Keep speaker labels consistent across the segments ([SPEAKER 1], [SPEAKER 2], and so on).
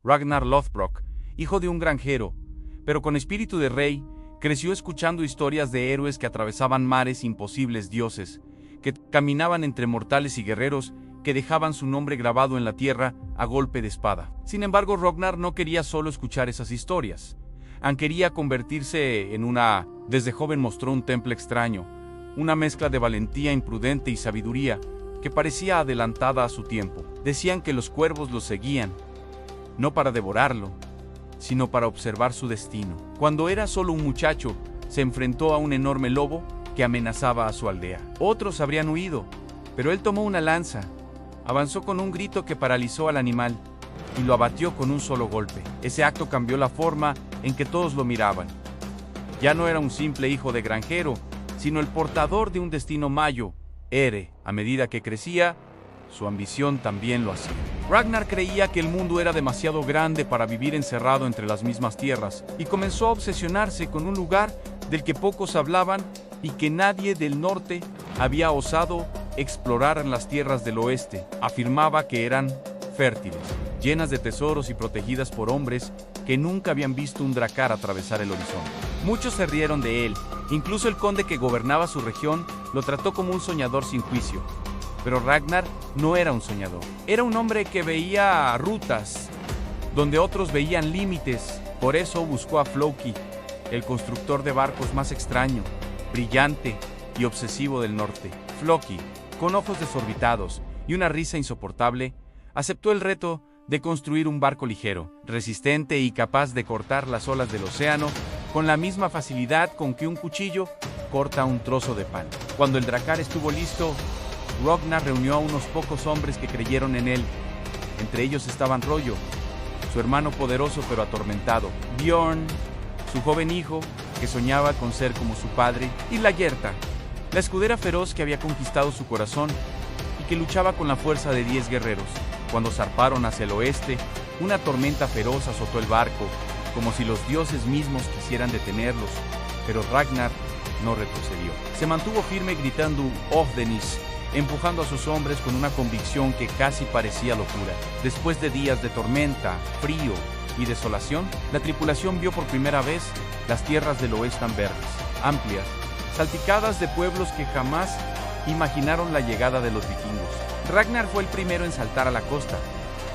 [SPEAKER 1] Ragnar Lothbrok, hijo de un granjero, pero con espíritu de rey, creció escuchando historias de héroes que atravesaban mares imposibles, dioses, que caminaban entre mortales y guerreros que dejaban su nombre grabado en la tierra a golpe de espada. Sin embargo, Ragnar no quería solo escuchar esas historias. Quería convertirse en una... Desde joven mostró un temple extraño, una mezcla de valentía imprudente y sabiduría que parecía adelantada a su tiempo. Decían que los cuervos lo seguían, no para devorarlo, sino para observar su destino. Cuando era solo un muchacho, se enfrentó a un enorme lobo que amenazaba a su aldea. Otros habrían huido, pero él tomó una lanza, avanzó con un grito que paralizó al animal y lo abatió con un solo golpe. Ese acto cambió la forma en que todos lo miraban. Ya no era un simple hijo de granjero, sino el portador de un destino mayo. A medida que crecía, su ambición también lo hacía. Ragnar creía que el mundo era demasiado grande para vivir encerrado entre las mismas tierras, y comenzó a obsesionarse con un lugar del que pocos hablaban y que nadie del norte había osado explorar en las tierras del oeste. Afirmaba que eran fértiles, llenas de tesoros y protegidas por hombres que nunca habían visto un dracar atravesar el horizonte. Muchos se rieron de él, incluso el conde que gobernaba su región lo trató como un soñador sin juicio. Pero Ragnar no era un soñador. Era un hombre que veía rutas donde otros veían límites. Por eso buscó a Floki, el constructor de barcos más extraño, brillante y obsesivo del norte. Floki, con ojos desorbitados y una risa insoportable, aceptó el reto de construir un barco ligero, resistente y capaz de cortar las olas del océano con la misma facilidad con que un cuchillo corta un trozo de pan. Cuando el dracar estuvo listo, Ragnar reunió a unos pocos hombres que creyeron en él. Entre ellos estaban Rollo, su hermano poderoso pero atormentado, Bjorn, su joven hijo, que soñaba con ser como su padre, y Lagertha, la escudera feroz que había conquistado su corazón y que luchaba con la fuerza de 10 guerreros. Cuando zarparon hacia el oeste, una tormenta feroz azotó el barco, como si los dioses mismos quisieran detenerlos, pero Ragnar no retrocedió. Se mantuvo firme gritando Ofdenis, empujando a sus hombres con una convicción que casi parecía locura. Después de días de tormenta, frío y desolación, la tripulación vio por primera vez las tierras del oeste tan verdes, amplias, salpicadas de pueblos que jamás imaginaron la llegada de los vikingos. Ragnar fue el primero en saltar a la costa,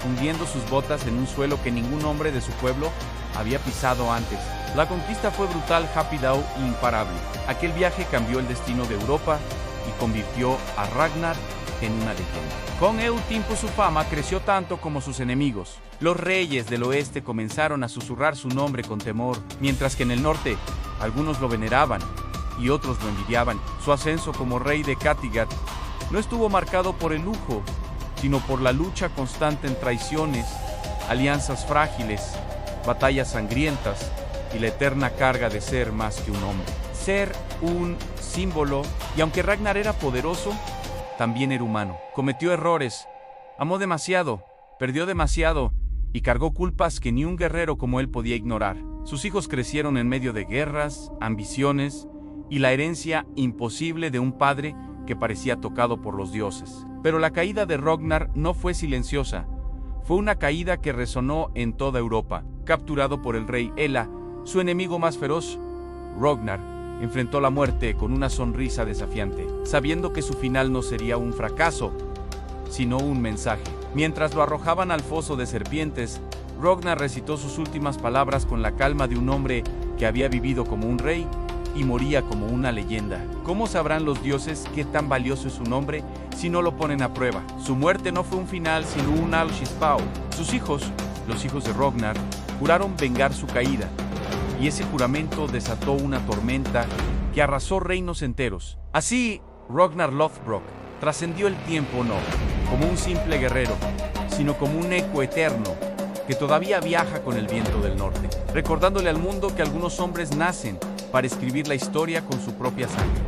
[SPEAKER 1] hundiendo sus botas en un suelo que ningún hombre de su pueblo había pisado antes. La conquista fue brutal, rápida e imparable. Aquel viaje cambió el destino de Europa y convirtió a Ragnar en una leyenda. Con el tiempo su fama creció tanto como sus enemigos. Los reyes del oeste comenzaron a susurrar su nombre con temor, mientras que en el norte algunos lo veneraban y otros lo envidiaban. Su ascenso como rey de Kattegat no estuvo marcado por el lujo, sino por la lucha constante en traiciones, alianzas frágiles, batallas sangrientas y la eterna carga de ser más que un hombre. Ser un símbolo, y aunque Ragnar era poderoso, también era humano. Cometió errores, amó demasiado, perdió demasiado y cargó culpas que ni un guerrero como él podía ignorar. Sus hijos crecieron en medio de guerras, ambiciones y la herencia imposible de un padre que parecía tocado por los dioses. Pero la caída de Ragnar no fue silenciosa. Fue una caída que resonó en toda Europa. Capturado por el rey Ela, su enemigo más feroz, Ragnar enfrentó la muerte con una sonrisa desafiante, sabiendo que su final no sería un fracaso, sino un mensaje. Mientras lo arrojaban al foso de serpientes, Ragnar recitó sus últimas palabras con la calma de un hombre que había vivido como un rey y moría como una leyenda. ¿Cómo sabrán los dioses qué tan valioso es su nombre si no lo ponen a prueba? Su muerte no fue un final, sino un Al-Shispao. Sus hijos, los hijos de Ragnar, juraron vengar su caída, y ese juramento desató una tormenta que arrasó reinos enteros. Así, Ragnar Lothbrok trascendió el tiempo no como un simple guerrero, sino como un eco eterno que todavía viaja con el viento del norte, recordándole al mundo que algunos hombres nacen para escribir la historia con su propia sangre.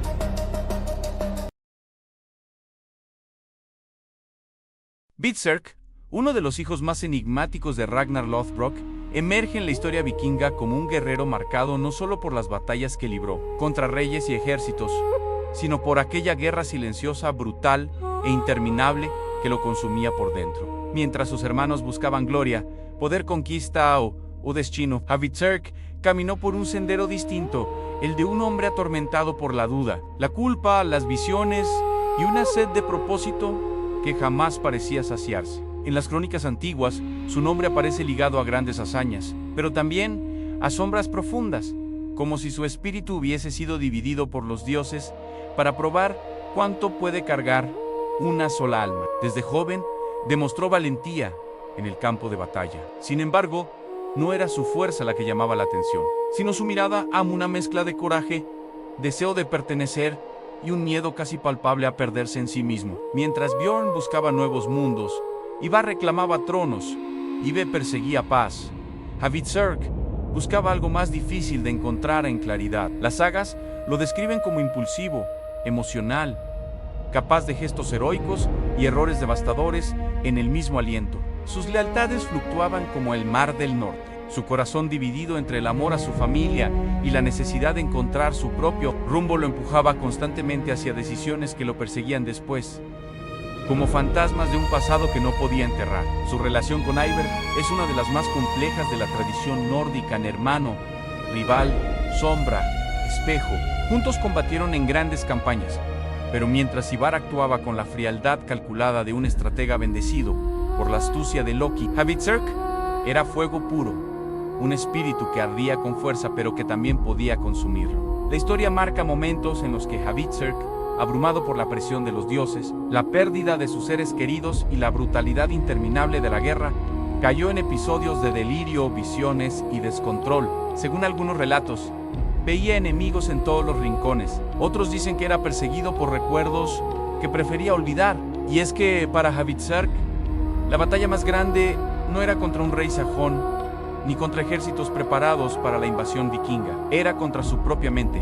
[SPEAKER 1] Berserk, uno de los hijos más enigmáticos de Ragnar Lothbrok, emerge en la historia vikinga como un guerrero marcado no solo por las batallas que libró contra reyes y ejércitos, sino por aquella guerra silenciosa, brutal e interminable que lo consumía por dentro. Mientras sus hermanos buscaban gloria, poder, conquista o destino. Havitserk caminó por un sendero distinto, el de un hombre atormentado por la duda, la culpa, las visiones y una sed de propósito que jamás parecía saciarse. En las crónicas antiguas, su nombre aparece ligado a grandes hazañas, pero también a sombras profundas, como si su espíritu hubiese sido dividido por los dioses para probar cuánto puede cargar una sola alma. Desde joven, demostró valentía en el campo de batalla. Sin embargo, no era su fuerza la que llamaba la atención, sino su mirada a una mezcla de coraje, deseo de pertenecer y un miedo casi palpable a perderse en sí mismo. Mientras Bjorn buscaba nuevos mundos, Ivar reclamaba tronos, Ive perseguía paz. Havitserk buscaba algo más difícil de encontrar en claridad. Las sagas lo describen como impulsivo, emocional, capaz de gestos heroicos y errores devastadores en el mismo aliento. Sus lealtades fluctuaban como el mar del norte, su corazón dividido entre el amor a su familia y la necesidad de encontrar su propio rumbo lo empujaba constantemente hacia decisiones que lo perseguían después, como fantasmas de un pasado que no podía enterrar. Su relación con Ivar es una de las más complejas de la tradición nórdica. Hermano, rival, sombra, espejo. Juntos combatieron en grandes campañas, pero mientras Ivar actuaba con la frialdad calculada de un estratega bendecido por la astucia de Loki, Havitserk era fuego puro, un espíritu que ardía con fuerza pero que también podía consumirlo. La historia marca momentos en los que Havitserk, abrumado por la presión de los dioses, la pérdida de sus seres queridos y la brutalidad interminable de la guerra, cayó en episodios de delirio, visiones y descontrol. Según algunos relatos, veía enemigos en todos los rincones. Otros dicen que era perseguido por recuerdos que prefería olvidar. Y es que para Havitserk, la batalla más grande no era contra un rey sajón, ni contra ejércitos preparados para la invasión vikinga. Era contra su propia mente,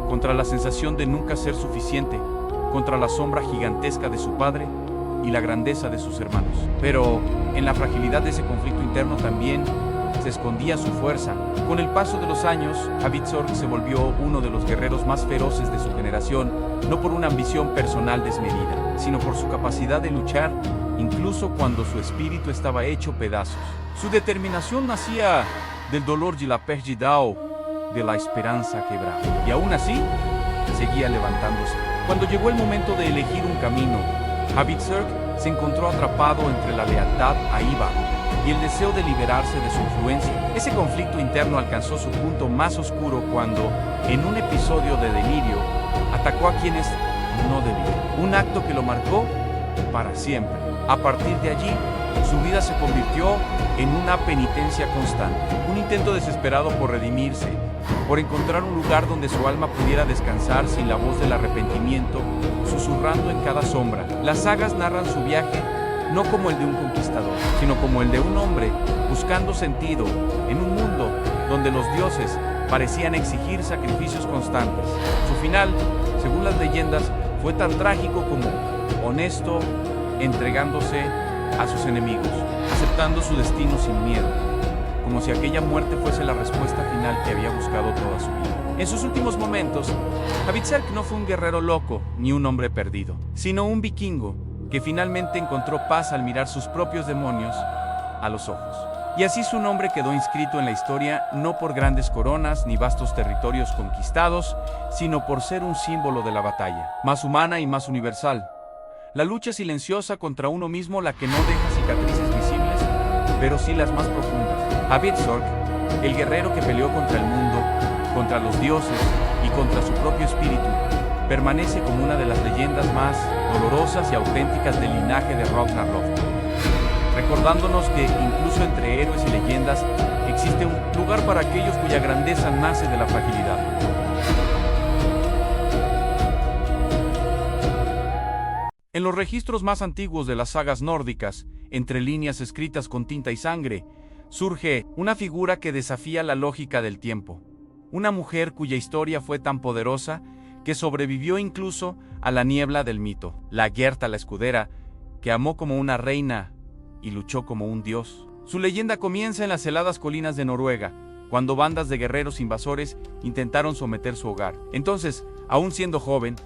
[SPEAKER 1] contra la sensación de nunca ser suficiente, contra la sombra gigantesca de su padre y la grandeza de sus hermanos. Pero en la fragilidad de ese conflicto interno también se escondía su fuerza. Con el paso de los años, Havitserk se volvió uno de los guerreros más feroces de su generación, no por una ambición personal desmedida, sino por su capacidad de luchar, incluso cuando su espíritu estaba hecho pedazos. Su determinación nacía del dolor y la pérdida de la esperanza quebrada. Y aún así, seguía levantándose. Cuando llegó el momento de elegir un camino, Havitserk se encontró atrapado entre la lealtad a Ivar y el deseo de liberarse de su influencia. Ese conflicto interno alcanzó su punto más oscuro cuando, en un episodio de delirio, atacó a quienes no debía. Un acto que lo marcó para siempre. A partir de allí, su vida se convirtió en una penitencia constante, un intento desesperado por redimirse, por encontrar un lugar donde su alma pudiera descansar sin la voz del arrepentimiento, susurrando en cada sombra. Las sagas narran su viaje no como el de un conquistador, sino como el de un hombre buscando sentido en un mundo donde los dioses parecían exigir sacrificios constantes. Su final, según las leyendas, fue tan trágico como honesto, entregándose a sus enemigos, aceptando su destino sin miedo, como si aquella muerte fuese la respuesta final que había buscado toda su vida. En sus últimos momentos, Havitserk no fue un guerrero loco ni un hombre perdido, sino un vikingo que finalmente encontró paz al mirar sus propios demonios a los ojos. Y así su nombre quedó inscrito en la historia no por grandes coronas ni vastos territorios conquistados, sino por ser un símbolo de la batalla, más humana y más universal. La lucha silenciosa contra uno mismo, la que no deja cicatrices visibles, pero sí las más profundas. Havitserk, el guerrero que peleó contra el mundo, contra los dioses y contra su propio espíritu, permanece como una de las leyendas más dolorosas y auténticas del linaje de Ragnarok, recordándonos que incluso entre héroes y leyendas existe un lugar para aquellos cuya grandeza nace de la fragilidad. En los registros más antiguos de las sagas nórdicas, entre líneas escritas con tinta y sangre, surge una figura que desafía la lógica del tiempo. Una mujer cuya historia fue tan poderosa que sobrevivió incluso a la niebla del mito. La Gerta la escudera, que amó como una reina y luchó como un dios. Su leyenda comienza en las heladas colinas de Noruega, cuando bandas de guerreros invasores intentaron someter su hogar. Entonces, aún siendo joven,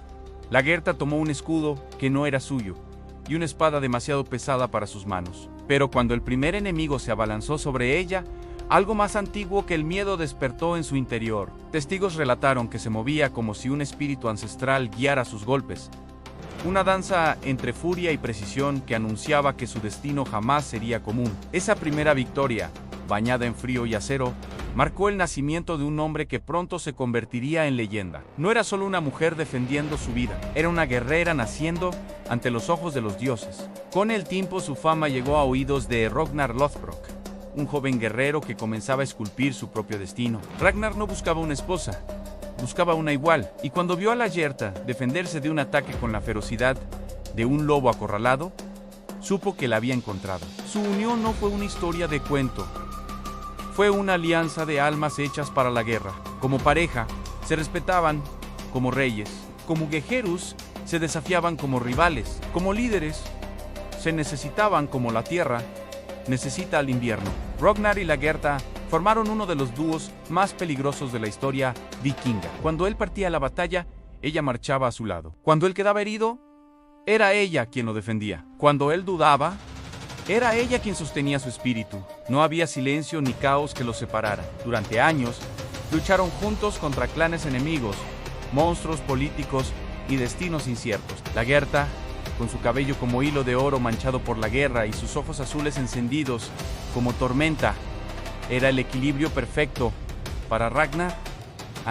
[SPEAKER 1] la Gerta tomó un escudo que no era suyo y una espada demasiado pesada para sus manos. Pero cuando el primer enemigo se abalanzó sobre ella, algo más antiguo que el miedo despertó en su interior. Testigos relataron que se movía como si un espíritu ancestral guiara sus golpes. Una danza entre furia y precisión que anunciaba que su destino jamás sería común. Esa primera victoria, bañada en frío y acero, marcó el nacimiento de un hombre que pronto se convertiría en leyenda. No era solo una mujer defendiendo su vida, era una guerrera naciendo ante los ojos de los dioses. Con el tiempo su fama llegó a oídos de Ragnar Lothbrok, un joven guerrero que comenzaba a esculpir su propio destino. Ragnar no buscaba una esposa, buscaba una igual, y cuando vio a Lagertha defenderse de un ataque con la ferocidad de un lobo acorralado, supo que la había encontrado. Su unión no fue una historia de cuento, fue una alianza de almas hechas para la guerra. Como pareja, se respetaban como reyes, como guerreros, se desafiaban como rivales, como líderes, se necesitaban como la tierra necesita al invierno. Ragnar y Lagertha formaron uno de los dúos más peligrosos de la historia vikinga. Cuando él partía a la batalla, ella marchaba a su lado. Cuando él quedaba herido, era ella quien lo defendía. Cuando él dudaba, era ella quien sostenía su espíritu. No había silencio ni caos que los separara. Durante años, lucharon juntos contra clanes enemigos, monstruos políticos y destinos inciertos. Lagertha, con su cabello como hilo de oro manchado por la guerra y sus ojos azules encendidos como tormenta, era el equilibrio perfecto. Para Ragnar,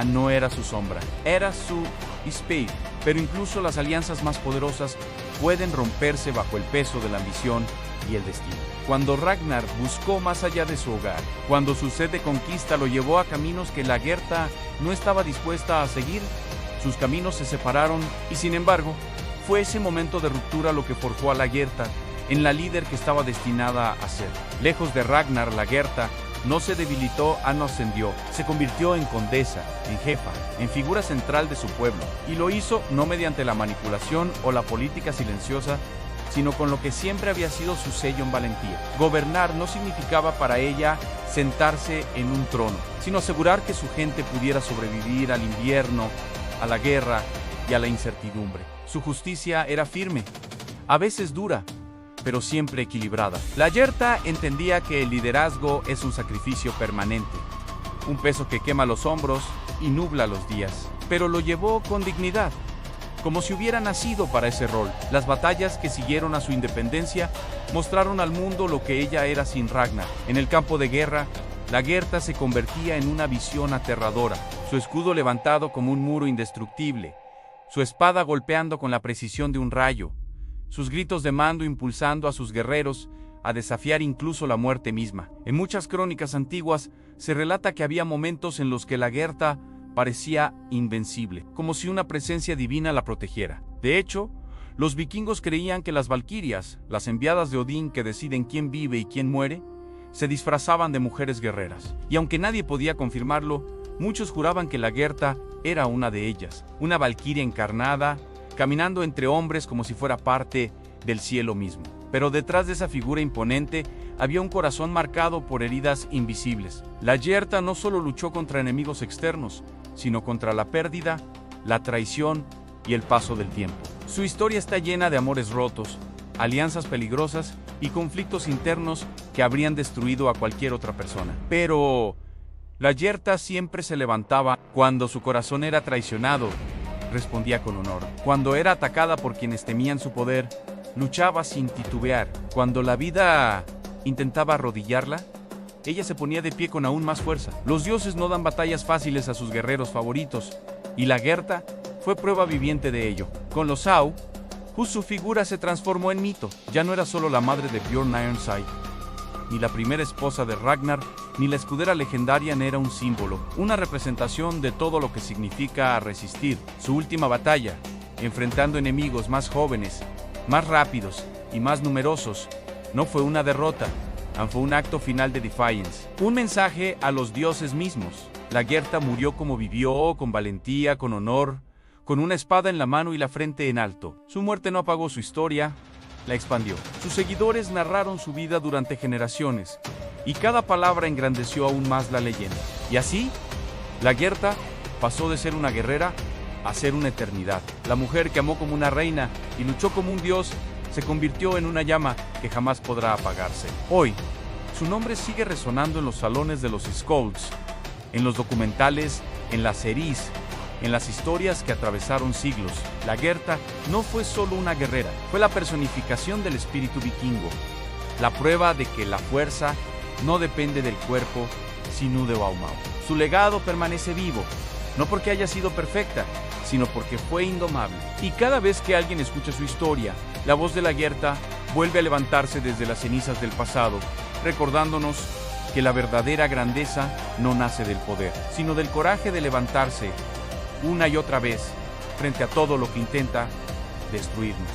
[SPEAKER 1] no era su sombra, era su espíritu. Pero incluso las alianzas más poderosas pueden romperse bajo el peso de la ambición y el destino. Cuando Ragnar buscó más allá de su hogar, cuando su sed de conquista lo llevó a caminos que Lagertha no estaba dispuesta a seguir, sus caminos se separaron y sin embargo, fue ese momento de ruptura lo que forjó a Lagertha en la líder que estaba destinada a ser. Lejos de Ragnar, Lagertha no se debilitó, no ascendió, se convirtió en condesa, en jefa, en figura central de su pueblo, y lo hizo no mediante la manipulación o la política silenciosa, sino con lo que siempre había sido su sello en valentía. Gobernar no significaba para ella sentarse en un trono, sino asegurar que su gente pudiera sobrevivir al invierno, a la guerra y a la incertidumbre. Su justicia era firme, a veces dura, pero siempre equilibrada. Lagertha entendía que el liderazgo es un sacrificio permanente, un peso que quema los hombros y nubla los días, pero lo llevó con dignidad, como si hubiera nacido para ese rol. Las batallas que siguieron a su independencia mostraron al mundo lo que ella era sin Ragnar. En el campo de guerra, Lagertha se convertía en una visión aterradora, su escudo levantado como un muro indestructible, su espada golpeando con la precisión de un rayo, sus gritos de mando impulsando a sus guerreros a desafiar incluso la muerte misma. En muchas crónicas antiguas se relata que había momentos en los que Lagertha parecía invencible, como si una presencia divina la protegiera. De hecho, los vikingos creían que las valquirias, las enviadas de Odín que deciden quién vive y quién muere, se disfrazaban de mujeres guerreras. Y aunque nadie podía confirmarlo, muchos juraban que Lagertha era una de ellas, una valquiria encarnada, caminando entre hombres como si fuera parte del cielo mismo. Pero detrás de esa figura imponente había un corazón marcado por heridas invisibles. Lagertha no solo luchó contra enemigos externos, sino contra la pérdida, la traición y el paso del tiempo. Su historia está llena de amores rotos, alianzas peligrosas y conflictos internos que habrían destruido a cualquier otra persona. Pero Lagertha siempre se levantaba. Cuando su corazón era traicionado, respondía con honor. Cuando era atacada por quienes temían su poder, luchaba sin titubear. Cuando la vida intentaba arrodillarla, ella se ponía de pie con aún más fuerza. Los dioses no dan batallas fáciles a sus guerreros favoritos, y Lagertha fue prueba viviente de ello. Con los Au, su figura se transformó en mito. Ya no era solo la madre de Bjorn Ironside, ni la primera esposa de Ragnar, ni la escudera legendaria era un símbolo, una representación de todo lo que significa resistir. Su última batalla, enfrentando enemigos más jóvenes, más rápidos y más numerosos, no fue una derrota, fue un acto final de defiance, un mensaje a los dioses mismos. Lagertha murió como vivió, con valentía, con honor, con una espada en la mano y la frente en alto. Su muerte no apagó su historia, la expandió. Sus seguidores narraron su vida durante generaciones, y cada palabra engrandeció aún más la leyenda. Y así, Lagertha pasó de ser una guerrera a ser una eternidad. La mujer que amó como una reina y luchó como un dios se convirtió en una llama que jamás podrá apagarse. Hoy, su nombre sigue resonando en los salones de los Skrulls, en los documentales, en las series, en las historias que atravesaron siglos. La Gerta no fue solo una guerrera, fue la personificación del espíritu vikingo, la prueba de que la fuerza no depende del cuerpo, sino de Aumau. Su legado permanece vivo, no porque haya sido perfecta, sino porque fue indomable. Y cada vez que alguien escucha su historia, la voz de la Gerta vuelve a levantarse desde las cenizas del pasado, recordándonos que la verdadera grandeza no nace del poder, sino del coraje de levantarse una y otra vez frente a todo lo que intenta destruirnos.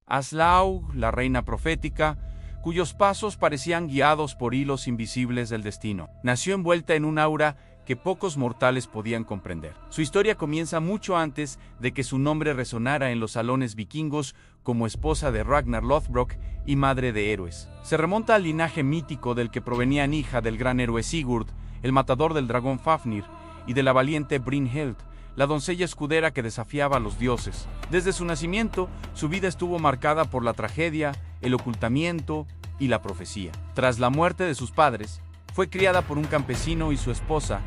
[SPEAKER 1] Aslaug, la reina profética, cuyos pasos parecían guiados por hilos invisibles del destino, nació envuelta en un aura que pocos mortales podían comprender. Su historia comienza mucho antes de que su nombre resonara en los salones vikingos como esposa de Ragnar Lothbrok y madre de héroes. Se remonta al linaje mítico del que provenían hija del gran héroe Sigurd, el matador del dragón Fafnir, y de la valiente Brynhild, la doncella escudera que desafiaba a los dioses. Desde su nacimiento, su vida estuvo marcada por la tragedia, el ocultamiento y la profecía. Tras la muerte de sus padres, fue criada por un campesino y su esposa,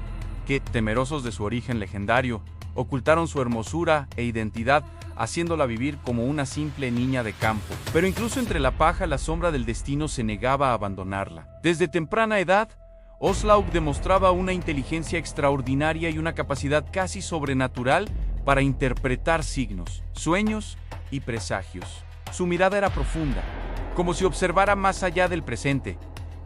[SPEAKER 1] que, temerosos de su origen legendario, ocultaron su hermosura e identidad, haciéndola vivir como una simple niña de campo. Pero incluso entre la paja, la sombra del destino se negaba a abandonarla. Desde temprana edad, Aslaug demostraba una inteligencia extraordinaria y una capacidad casi sobrenatural para interpretar signos, sueños y presagios. Su mirada era profunda, como si observara más allá del presente,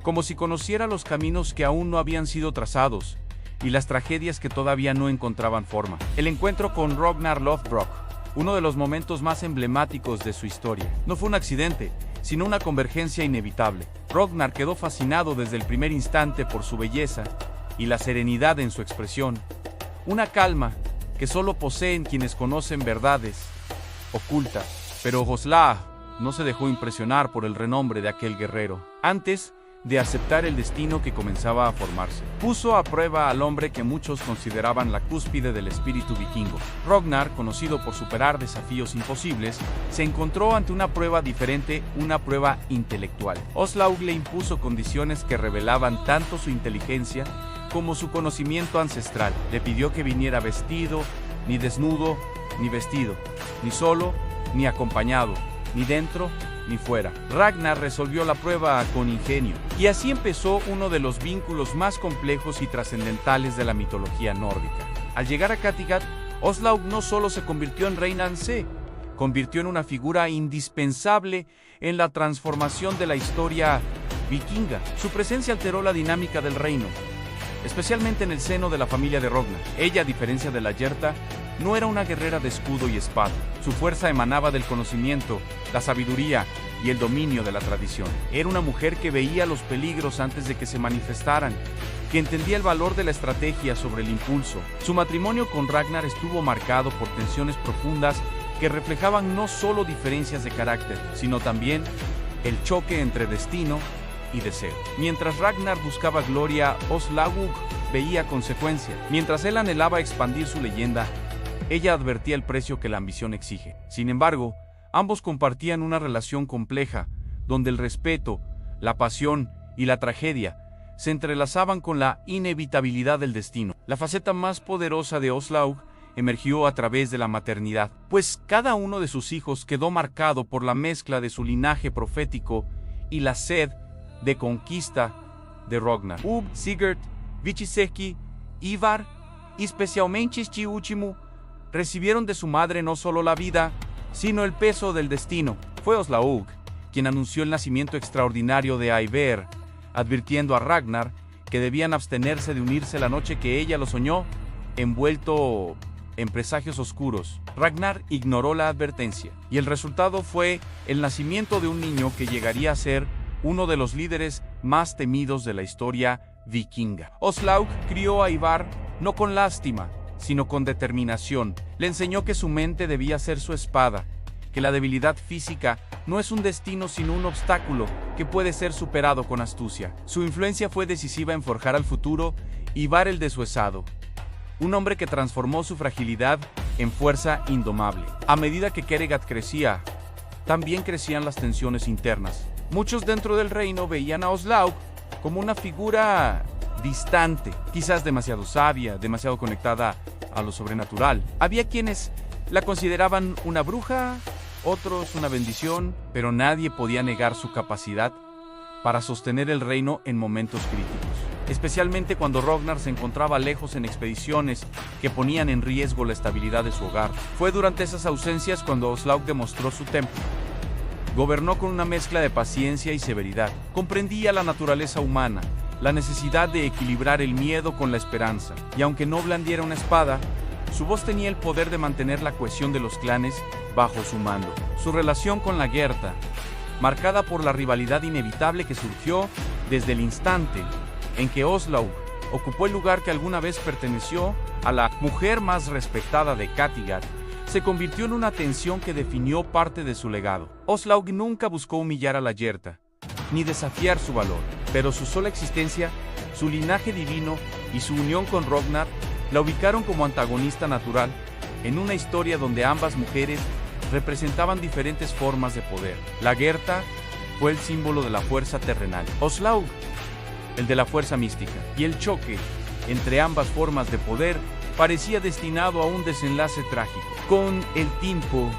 [SPEAKER 1] como si conociera los caminos que aún no habían sido trazados y las tragedias que todavía no encontraban forma. El encuentro con Ragnar Lothbrok, uno de los momentos más emblemáticos de su historia, no fue un accidente, sino una convergencia inevitable. Ragnar quedó fascinado desde el primer instante por su belleza y la serenidad en su expresión, una calma que solo poseen quienes conocen verdades ocultas. Pero Aslaug no se dejó impresionar por el renombre de aquel guerrero. Antes de aceptar el destino que comenzaba a formarse, puso a prueba al hombre que muchos consideraban la cúspide del espíritu vikingo. Ragnar, conocido por superar desafíos imposibles, se encontró ante una prueba diferente, una prueba intelectual. Aslaug le impuso condiciones que revelaban tanto su inteligencia como su conocimiento ancestral. Le pidió que viniera vestido, ni desnudo, ni vestido, ni solo, ni acompañado, ni dentro, ni fuera. Ragnar resolvió la prueba con ingenio, y así empezó uno de los vínculos más complejos y trascendentales de la mitología nórdica. Al llegar a Kattegat, Aslaug no solo se convirtió en reina se convirtió en una figura indispensable en la transformación de la historia vikinga. Su presencia alteró la dinámica del reino, especialmente en el seno de la familia de Ragnar. Ella, a diferencia de la Gerta, no era una guerrera de escudo y espada. Su fuerza emanaba del conocimiento, la sabiduría y el dominio de la tradición. Era una mujer que veía los peligros antes de que se manifestaran, que entendía el valor de la estrategia sobre el impulso. Su matrimonio con Ragnar estuvo marcado por tensiones profundas que reflejaban no solo diferencias de carácter, sino también el choque entre destino y deseo. Mientras Ragnar buscaba gloria, Aslaug veía consecuencia. Mientras él anhelaba expandir su leyenda, ella advertía el precio que la ambición exige. Sin embargo, ambos compartían una relación compleja, donde el respeto, la pasión y la tragedia se entrelazaban con la inevitabilidad del destino. La faceta más poderosa de Aslaug emergió a través de la maternidad, pues cada uno de sus hijos quedó marcado por la mezcla de su linaje profético y la sed de conquista de Ragnar. Sigurd, Vichyseki, Ivar y especialmente este último recibieron de su madre no solo la vida, sino el peso del destino. Fue Aslaug quien anunció el nacimiento extraordinario de Eivor, advirtiendo a Ragnar que debían abstenerse de unirse la noche que ella lo soñó, envuelto en presagios oscuros. Ragnar ignoró la advertencia, y el resultado fue el nacimiento de un niño que llegaría a ser uno de los líderes más temidos de la historia vikinga. Aslaug crió a Ivar no con lástima, sino con determinación. Le enseñó que su mente debía ser su espada que la debilidad física no es un destino sino un obstáculo que puede ser superado con astucia. Su influencia fue decisiva en forjar al futuro Ivar el Desuesado, un hombre que transformó su fragilidad en fuerza indomable. A medida que Keregat crecía, también crecían las tensiones internas. Muchos dentro del reino veían a Oslaug como una figura distante, quizás demasiado sabia, demasiado conectada a lo sobrenatural. Había quienes la consideraban una bruja, otros una bendición, pero nadie podía negar su capacidad para sostener el reino en momentos críticos, especialmente cuando Ragnar se encontraba lejos en expediciones que ponían en riesgo la estabilidad de su hogar. Fue durante esas ausencias cuando Oslaug demostró su temple. Gobernó con una mezcla de paciencia y severidad. Comprendía la naturaleza humana, la necesidad de equilibrar el miedo con la esperanza, y aunque no blandiera una espada, su voz tenía el poder de mantener la cohesión de los clanes bajo su mando. Su relación con la Gerta, marcada por la rivalidad inevitable que surgió desde el instante en que Oslaug ocupó el lugar que alguna vez perteneció a la mujer más respetada de Kattegat, se convirtió en una tensión que definió parte de su legado. Oslaug nunca buscó humillar a la Gerta, ni desafiar su valor, pero su sola existencia, su linaje divino y su unión con Ragnar la ubicaron como antagonista natural en una historia donde ambas mujeres representaban diferentes formas de poder. La Gerta fue el símbolo de la fuerza terrenal, Oslaug el de la fuerza mística, y el choque entre ambas formas de poder parecía destinado a un desenlace trágico. Con el tiempo,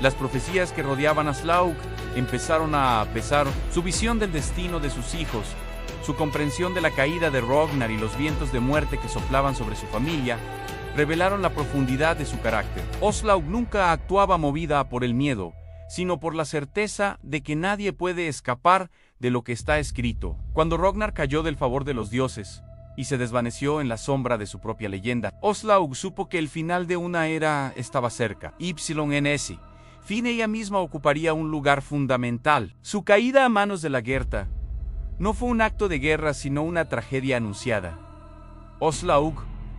[SPEAKER 1] las profecías que rodeaban a Oslaug empezaron a pesar. Su visión del destino de sus hijos, su comprensión de la caída de Ragnar y los vientos de muerte que soplaban sobre su familia, revelaron la profundidad de su carácter. Oslaug nunca actuaba movida por el miedo, sino por la certeza de que nadie puede escapar de lo que está escrito. Cuando Ragnar cayó del favor de los dioses y se desvaneció en la sombra de su propia leyenda, Oslaug supo que el final de una era estaba cerca. YNS. Fin ella misma ocuparía un lugar fundamental. Su caída a manos de la Gerta no fue un acto de guerra, sino una tragedia anunciada. Oslaug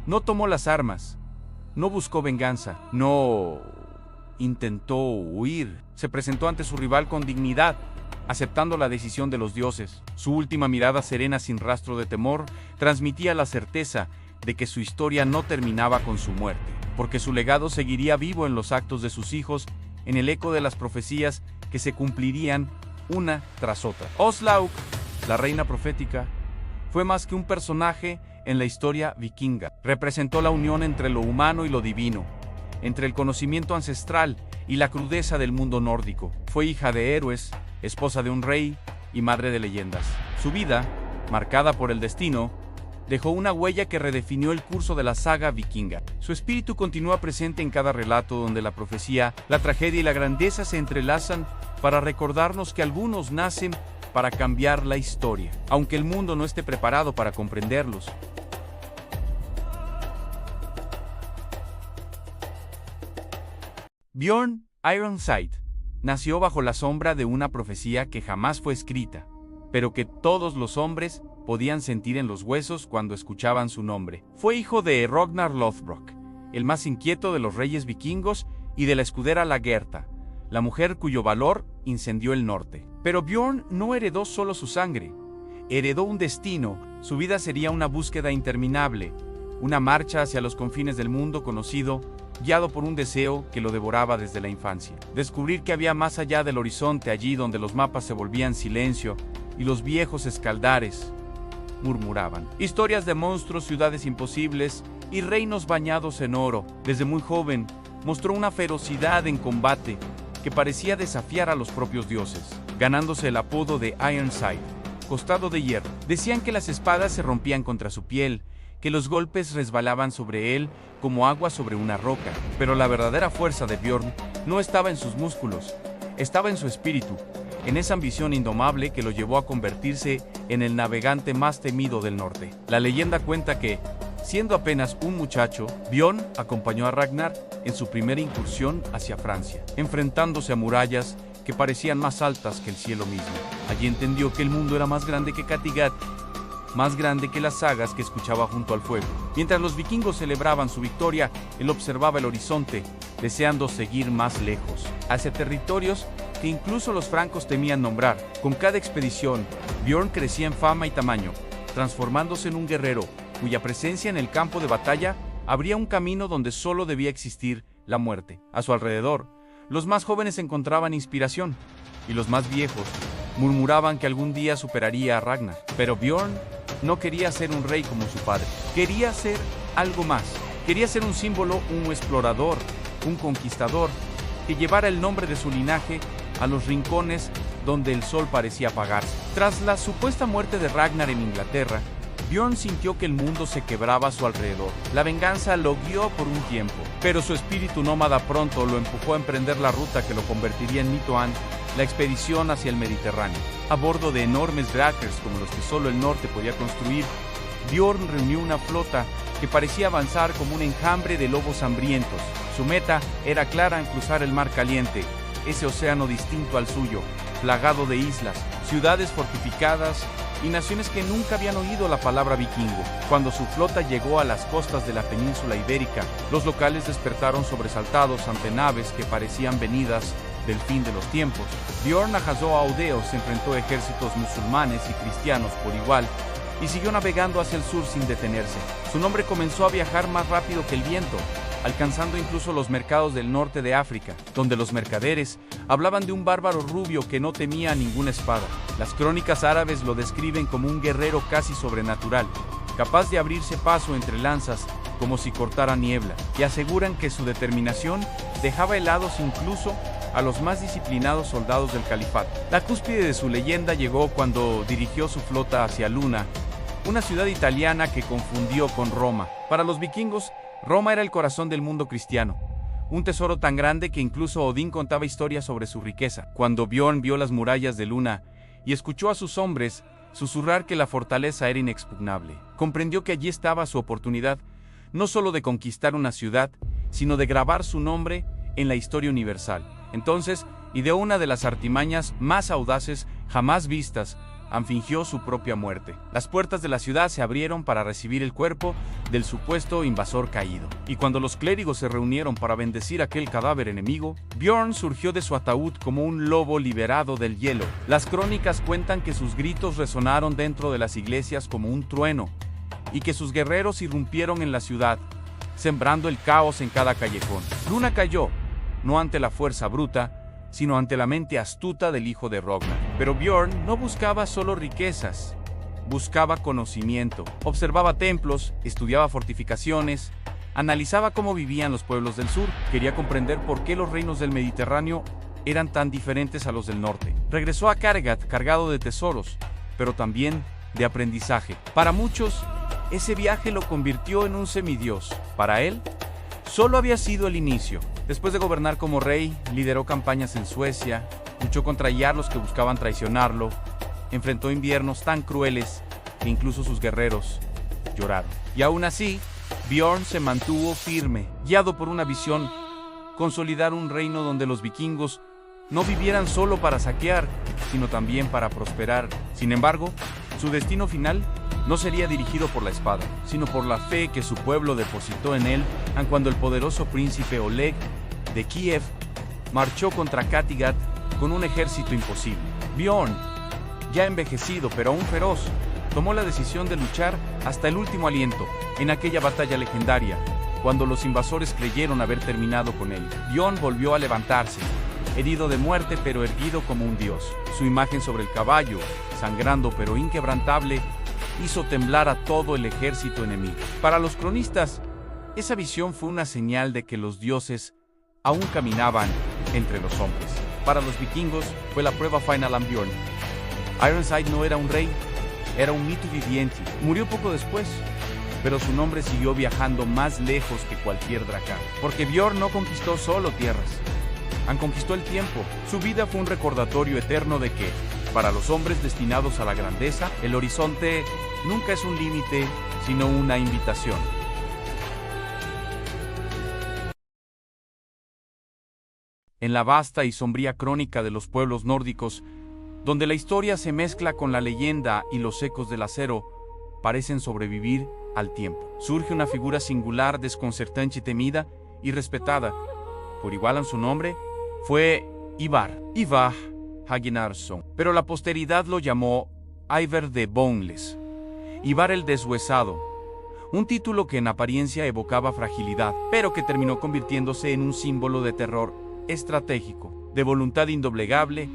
[SPEAKER 1] no tomó las armas, no buscó venganza, no intentó huir. Se presentó ante su rival con dignidad, aceptando la decisión de los dioses. Su última mirada serena, sin rastro de temor, transmitía la certeza de que su historia no terminaba con su muerte, porque su legado seguiría vivo en los actos de sus hijos, en el eco de las profecías que se cumplirían una tras otra. Oslaug, la reina profética, fue más que un personaje en la historia vikinga. Representó la unión entre lo humano y lo divino, entre el conocimiento ancestral y la crudeza del mundo nórdico. Fue hija de héroes, esposa de un rey y madre de leyendas. Su vida, marcada por el destino, dejó una huella que redefinió el curso de la saga vikinga. Su espíritu continúa presente en cada relato donde la profecía, la tragedia y la grandeza se entrelazan para recordarnos que algunos nacen para cambiar la historia, aunque el mundo no esté preparado para comprenderlos. Bjorn Ironside nació bajo la sombra de una profecía que jamás fue escrita, pero que todos los hombres podían sentir en los huesos cuando escuchaban su nombre. Fue hijo de Ragnar Lothbrok, el más inquieto de los reyes vikingos, y de la escudera Lagerta, la mujer cuyo valor incendió el norte. Pero Bjorn no heredó solo su sangre, heredó un destino. Su vida sería una búsqueda interminable, una marcha hacia los confines del mundo conocido, guiado por un deseo que lo devoraba desde la infancia. Descubrir que había más allá del horizonte, allí donde los mapas se volvían silencio y los viejos escaldares murmuraban. Historias de monstruos, ciudades imposibles y reinos bañados en oro. Desde muy joven mostró una ferocidad en combate que parecía desafiar a los propios dioses, ganándose el apodo de Ironside, costado de hierro. Decían que las espadas se rompían contra su piel, que los golpes resbalaban sobre él como agua sobre una roca. Pero la verdadera fuerza de Bjorn no estaba en sus músculos, estaba en su espíritu, en esa ambición indomable que lo llevó a convertirse en el navegante más temido del norte. La leyenda cuenta que, siendo apenas un muchacho, Bjorn acompañó a Ragnar en su primera incursión hacia Francia, enfrentándose a murallas que parecían más altas que el cielo mismo. Allí entendió que el mundo era más grande que Kattegat, más grande que las sagas que escuchaba junto al fuego. Mientras los vikingos celebraban su victoria, él observaba el horizonte, deseando seguir más lejos. hacia territorios que incluso los francos temían nombrar. Con cada expedición, Björn crecía en fama y tamaño, transformándose en un guerrero cuya presencia en el campo de batalla abría un camino donde solo debía existir la muerte. A su alrededor, los más jóvenes encontraban inspiración, y los más viejos murmuraban que algún día superaría a Ragnar. Pero Björn no quería ser un rey como su padre. Quería ser algo más. Quería ser un símbolo, un explorador, un conquistador, que llevara el nombre de su linaje a los rincones donde el sol parecía apagarse. Tras la supuesta muerte de Ragnar en Inglaterra, Björn sintió que el mundo se quebraba a su alrededor. La venganza lo guió por un tiempo, pero su espíritu nómada pronto lo empujó a emprender la ruta que lo convertiría en mito, la expedición hacia el Mediterráneo. A bordo de enormes drakers como los que solo el norte podía construir, Björn reunió una flota que parecía avanzar como un enjambre de lobos hambrientos. Su meta era clara: en cruzar el Mar Caliente, ese océano distinto al suyo, plagado de islas, ciudades fortificadas y naciones que nunca habían oído la palabra vikingo. Cuando su flota llegó a las costas de la península ibérica, los locales despertaron sobresaltados ante naves que parecían venidas del fin de los tiempos. Björn arrasó a Audeos, enfrentó ejércitos musulmanes y cristianos por igual, y siguió navegando hacia el sur sin detenerse. Su nombre comenzó a viajar más rápido que el viento, alcanzando incluso los mercados del norte de África, donde los mercaderes hablaban de un bárbaro rubio que no temía ninguna espada. Las crónicas árabes lo describen como un guerrero casi sobrenatural, capaz de abrirse paso entre lanzas como si cortara niebla, y aseguran que su determinación dejaba helados incluso a los más disciplinados soldados del califato. La cúspide de su leyenda llegó cuando dirigió su flota hacia Luna, una ciudad italiana que confundió con Roma. Para los vikingos, Roma era el corazón del mundo cristiano, un tesoro tan grande que incluso Odín contaba historias sobre su riqueza. Cuando Björn vio las murallas de Luna y escuchó a sus hombres susurrar que la fortaleza era inexpugnable, comprendió que allí estaba su oportunidad, no solo de conquistar una ciudad, sino de grabar su nombre en la historia universal. Entonces, ideó una de las artimañas más audaces jamás vistas: fingió su propia muerte. Las puertas de la ciudad se abrieron para recibir el cuerpo del supuesto invasor caído. Y cuando los clérigos se reunieron para bendecir aquel cadáver enemigo, Björn surgió de su ataúd como un lobo liberado del hielo. Las crónicas cuentan que sus gritos resonaron dentro de las iglesias como un trueno, y que sus guerreros irrumpieron en la ciudad, sembrando el caos en cada callejón. Luna cayó, no ante la fuerza bruta, sino ante la mente astuta del hijo de Ragnar. Pero Björn no buscaba solo riquezas, buscaba conocimiento. Observaba templos, estudiaba fortificaciones, analizaba cómo vivían los pueblos del sur. Quería comprender por qué los reinos del Mediterráneo eran tan diferentes a los del norte. Regresó a Kattegat cargado de tesoros, pero también de aprendizaje. Para muchos, ese viaje lo convirtió en un semidios. Para él, solo había sido el inicio. Después de gobernar como rey, lideró campañas en Suecia, luchó contra jarlos que buscaban traicionarlo, enfrentó inviernos tan crueles que incluso sus guerreros lloraron. Y aún así, Björn se mantuvo firme, guiado por una visión: consolidar un reino donde los vikingos no vivieran solo para saquear, sino también para prosperar. Sin embargo, su destino final no sería dirigido por la espada, sino por la fe que su pueblo depositó en él, cuando el poderoso príncipe Oleg de Kiev marchó contra Kattegat con un ejército imposible. Björn, ya envejecido pero aún feroz, tomó la decisión de luchar hasta el último aliento en aquella batalla legendaria, cuando los invasores creyeron haber terminado con él. Björn volvió a levantarse, herido de muerte pero erguido como un dios. Su imagen sobre el caballo, sangrando pero inquebrantable, hizo temblar a todo el ejército enemigo. Para los cronistas, esa visión fue una señal de que los dioses aún caminaban entre los hombres. Para los vikingos, fue la prueba final a Björn. Ironside no era un rey, era un mito viviente. Murió poco después, pero su nombre siguió viajando más lejos que cualquier dracán. Porque Björn no conquistó solo tierras, conquistó el tiempo. Su vida fue un recordatorio eterno de que, para los hombres destinados a la grandeza, el horizonte nunca es un límite, sino una invitación. En la vasta y sombría crónica de los pueblos nórdicos, donde la historia se mezcla con la leyenda y los ecos del acero parecen sobrevivir al tiempo, surge una figura singular, desconcertante y temida y respetada. Por igual en su nombre, fue Ivar Haginarsson, pero la posteridad lo llamó Ivar the Boneless, Ivar el Deshuesado, un título que en apariencia evocaba fragilidad, pero que terminó convirtiéndose en un símbolo de terror estratégico, de voluntad indoblegable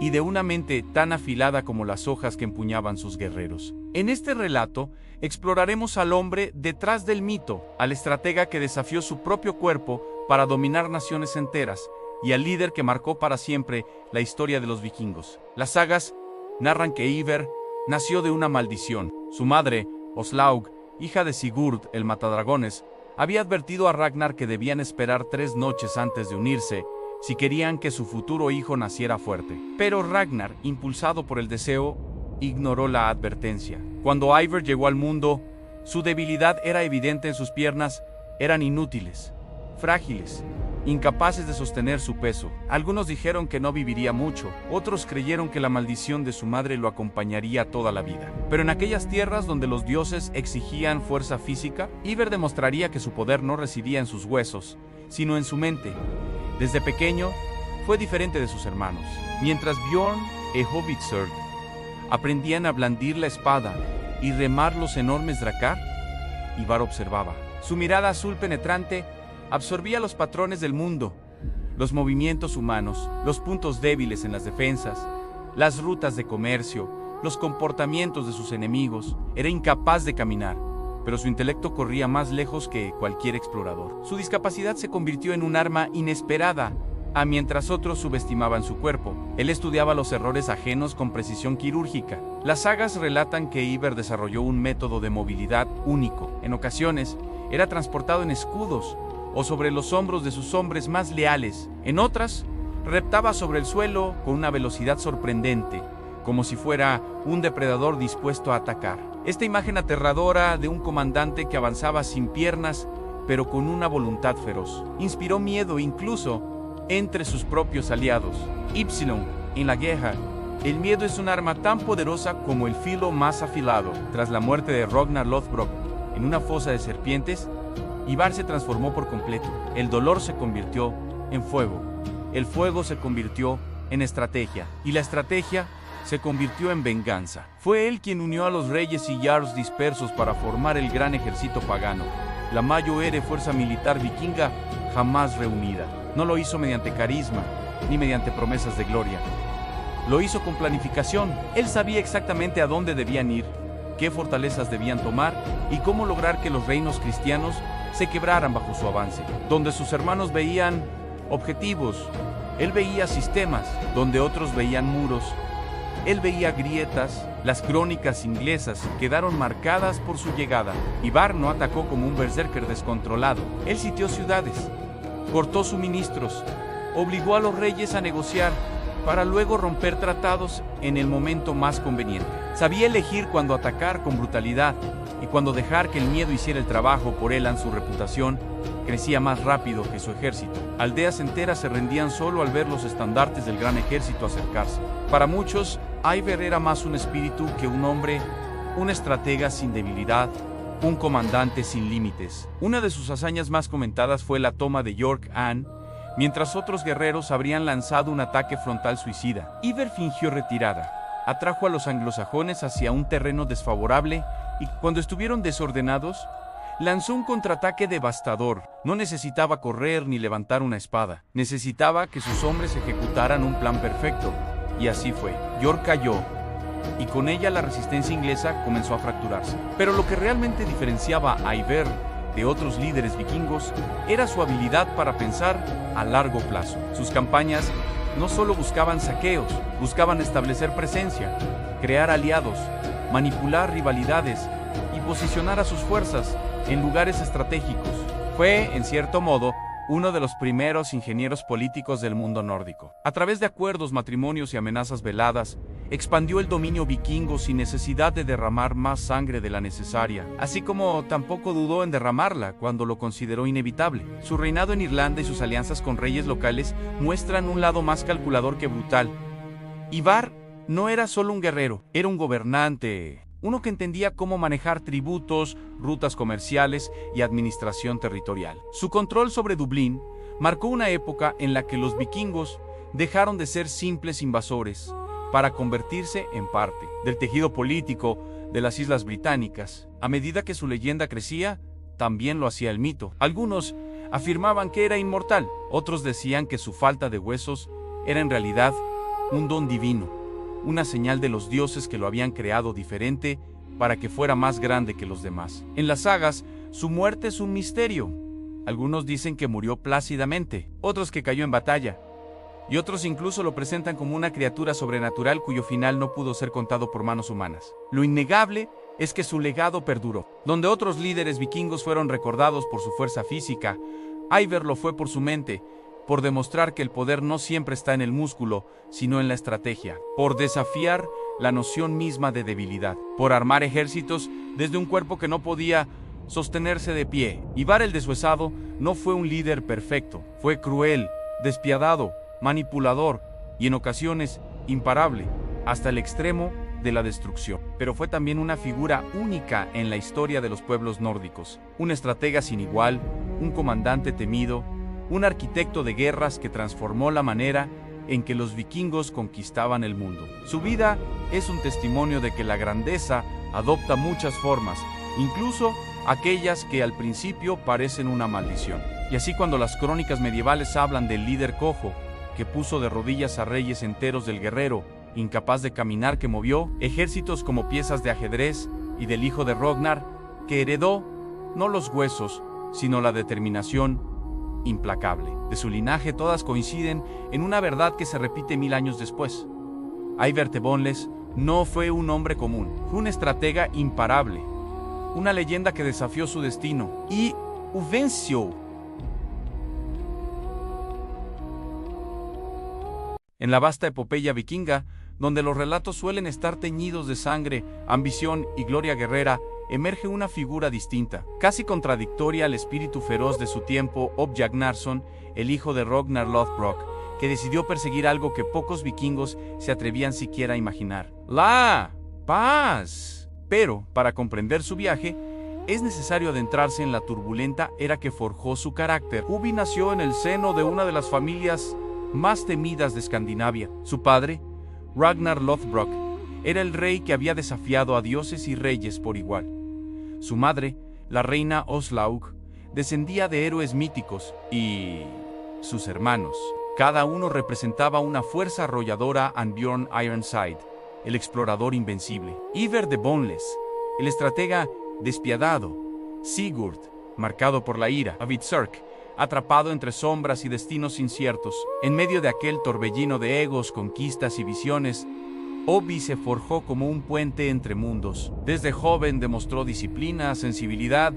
[SPEAKER 1] y de una mente tan afilada como las hojas que empuñaban sus guerreros. En este relato, exploraremos al hombre detrás del mito, al estratega que desafió su propio cuerpo para dominar naciones enteras, y al líder que marcó para siempre la historia de los vikingos. Las sagas narran que Ivar nació de una maldición. Su madre, Oslaug, hija de Sigurd el Matadragones, había advertido a Ragnar que debían esperar 3 noches antes de unirse si querían que su futuro hijo naciera fuerte. Pero Ragnar, impulsado por el deseo, ignoró la advertencia. Cuando Ivar llegó al mundo, su debilidad era evidente en sus piernas, eran inútiles, frágiles, incapaces de sostener su peso. Algunos dijeron que no viviría mucho, otros creyeron que la maldición de su madre lo acompañaría toda la vida. Pero en aquellas tierras donde los dioses exigían fuerza física, Ivar demostraría que su poder no residía en sus huesos, sino en su mente. Desde pequeño, fue diferente de sus hermanos. Mientras Bjorn y Hovitserd aprendían a blandir la espada y remar los enormes drakkar, Ivar observaba. Su mirada azul penetrante absorbía los patrones del mundo, los movimientos humanos, los puntos débiles en las defensas, las rutas de comercio, los comportamientos de sus enemigos. Era incapaz de caminar, pero su intelecto corría más lejos que cualquier explorador. Su discapacidad se convirtió en un arma inesperada, mientras otros subestimaban su cuerpo. Él estudiaba los errores ajenos con precisión quirúrgica. Las sagas relatan que Ivar desarrolló un método de movilidad único. En ocasiones, era transportado en escudos o sobre los hombros de sus hombres más leales. En otras, reptaba sobre el suelo con una velocidad sorprendente, como si fuera un depredador dispuesto a atacar. Esta imagen aterradora de un comandante que avanzaba sin piernas, pero con una voluntad feroz, inspiró miedo incluso entre sus propios aliados. En la guerra, el miedo es un arma tan poderosa como el filo más afilado. Tras la muerte de Ragnar Lothbrok en una fosa de serpientes, Ivar se transformó por completo. El dolor se convirtió en fuego. El fuego se convirtió en estrategia. Y la estrategia se convirtió en venganza. Fue él quien unió a los reyes y jarls dispersos para formar el gran ejército pagano, la mayor fuerza militar vikinga jamás reunida. No lo hizo mediante carisma, ni mediante promesas de gloria. Lo hizo con planificación. Él sabía exactamente a dónde debían ir, qué fortalezas debían tomar y cómo lograr que los reinos cristianos se quebraran bajo su avance. Donde sus hermanos veían objetivos, él veía sistemas. Donde otros veían muros, él veía grietas. Las crónicas inglesas quedaron marcadas por su llegada. Ivar no atacó como un berserker descontrolado. Él sitió ciudades, cortó suministros, obligó a los reyes a negociar, para luego romper tratados en el momento más conveniente. Sabía elegir cuándo atacar con brutalidad y cuándo dejar que el miedo hiciera el trabajo por él. Su reputación crecía más rápido que su ejército. Aldeas enteras se rendían solo al ver los estandartes del gran ejército acercarse. Para muchos, Ivar era más un espíritu que un hombre, un estratega sin debilidad, un comandante sin límites. Una de sus hazañas más comentadas fue la toma de York mientras otros guerreros habrían lanzado un ataque frontal suicida. Ivar fingió retirada, atrajo a los anglosajones hacia un terreno desfavorable y, cuando estuvieron desordenados, lanzó un contraataque devastador. No necesitaba correr ni levantar una espada. Necesitaba que sus hombres ejecutaran un plan perfecto. Y así fue. York cayó, y con ella la resistencia inglesa comenzó a fracturarse. Pero lo que realmente diferenciaba a Ivar de otros líderes vikingos era su habilidad para pensar a largo plazo. Sus campañas no solo buscaban saqueos, buscaban establecer presencia, crear aliados, manipular rivalidades y posicionar a sus fuerzas en lugares estratégicos. Fue, en cierto modo, uno de los primeros ingenieros políticos del mundo nórdico. A través de acuerdos, matrimonios y amenazas veladas, expandió el dominio vikingo sin necesidad de derramar más sangre de la necesaria, así como tampoco dudó en derramarla cuando lo consideró inevitable. Su reinado en Irlanda y sus alianzas con reyes locales muestran un lado más calculador que brutal. Ivar no era solo un guerrero, era un gobernante, uno que entendía cómo manejar tributos, rutas comerciales y administración territorial. Su control sobre Dublín marcó una época en la que los vikingos dejaron de ser simples invasores para convertirse en parte del tejido político de las Islas Británicas. A medida que su leyenda crecía, también lo hacía el mito. Algunos afirmaban que era inmortal, otros decían que su falta de huesos era en realidad un don divino, una señal de los dioses que lo habían creado diferente para que fuera más grande que los demás. En las sagas, su muerte es un misterio. Algunos dicen que murió plácidamente, otros que cayó en batalla, y otros incluso lo presentan como una criatura sobrenatural cuyo final no pudo ser contado por manos humanas. Lo innegable es que su legado perduró. Donde otros líderes vikingos fueron recordados por su fuerza física, Ivar lo fue por su mente, por demostrar que el poder no siempre está en el músculo, sino en la estrategia, por desafiar la noción misma de debilidad, por armar ejércitos desde un cuerpo que no podía sostenerse de pie. Ivar el Deshuesado no fue un líder perfecto, fue cruel, despiadado, manipulador y en ocasiones imparable, hasta el extremo de la destrucción. Pero fue también una figura única en la historia de los pueblos nórdicos, un estratega sin igual, un comandante temido, un arquitecto de guerras que transformó la manera en que los vikingos conquistaban el mundo. Su vida es un testimonio de que la grandeza adopta muchas formas, incluso aquellas que al principio parecen una maldición. Y así cuando las crónicas medievales hablan del líder cojo, que puso de rodillas a reyes enteros, del guerrero, incapaz de caminar, que movió ejércitos como piezas de ajedrez, y del hijo de Ragnar, que heredó no los huesos, sino la determinación implacable. De su linaje todas coinciden en una verdad que se repite 1000 años después. Ivar the Boneless no fue un hombre común, fue un estratega imparable, una leyenda que desafió su destino y venció. En la vasta epopeya vikinga, donde los relatos suelen estar teñidos de sangre, ambición y gloria guerrera, emerge una figura distinta, casi contradictoria al espíritu feroz de su tiempo, Objarnarsson, el hijo de Ragnar Lothbrok, que decidió perseguir algo que pocos vikingos se atrevían siquiera a imaginar: la paz. Pero, para comprender su viaje, es necesario adentrarse en la turbulenta era que forjó su carácter. Ubi nació en el seno de una de las familias más temidas de Escandinavia. Su padre, Ragnar Lothbrok, era el rey que había desafiado a dioses y reyes por igual. Su madre, la reina Oslaug, descendía de héroes míticos y sus hermanos. Cada uno representaba una fuerza arrolladora: Bjorn Ironside, el explorador invencible; Ivar the Boneless, el estratega despiadado; Sigurd, marcado por la ira; Vidserk, atrapado entre sombras y destinos inciertos. En medio de aquel torbellino de egos, conquistas y visiones, Obi se forjó como un puente entre mundos. Desde joven demostró disciplina, sensibilidad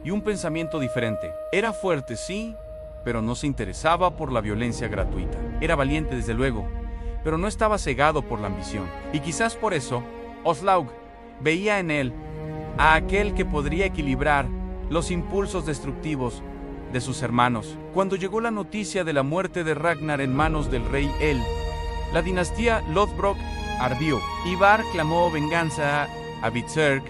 [SPEAKER 1] y un pensamiento diferente. Era fuerte, sí, pero no se interesaba por la violencia gratuita. Era valiente, desde luego, pero no estaba cegado por la ambición. Y quizás por eso, Oslaug veía en él a aquel que podría equilibrar los impulsos destructivos de sus hermanos. Cuando llegó la noticia de la muerte de Ragnar en manos del rey El, la dinastía Lothbrok ardió. Ivar clamó venganza a Vidserk,